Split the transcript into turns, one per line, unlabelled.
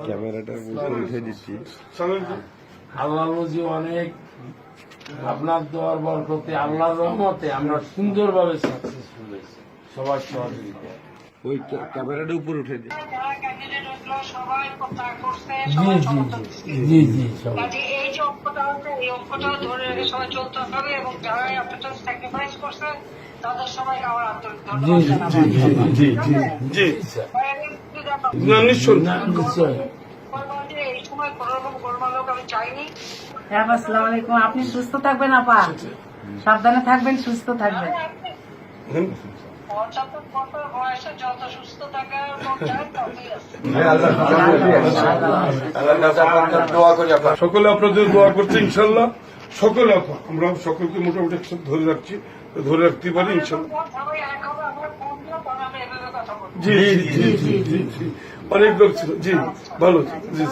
ক্যামেরাটা উঠে দিচ্ছি।
আল্লাহ রোজি অনেক আপনার দোয়ার বরকতে আল্লাহর রহমতে আমরা সুন্দরভাবে সাকসেসফুল হয়েছি সবার সহযোগিতা।
ওই ক্যামেরাটা উপরে উঠে দিই।
জি জি সবাই
এই যে অঙ্কটা আছে এই অঙ্কটা ধরে রেখে সবাই চলতে হবে এবং যারা আপনারা স্যাক্রিফাইস করছে তাদের সবাই আমার আন্তরিক
নিশ্চয়
এই সময় কোন রকম গোলমাল লোক আমি চাইনি।
আসসালামু আলাইকুম। আপনি সুস্থ থাকবেন আপা, সাবধানে থাকবেন, সুস্থ থাকবেন।
বয়সে যত সুস্থ থাকার
সকলে আপনাদের দোয়া করছে ইনশাল্লাহ। সকলে আমরা সকলকে মোটামুটি একসাথে ধরে রাখছি, ধরে রাখতে পারি ইনশাল্লাহ। জি জি জি জি জি অনেক লোক ছিল। জি ভালো জি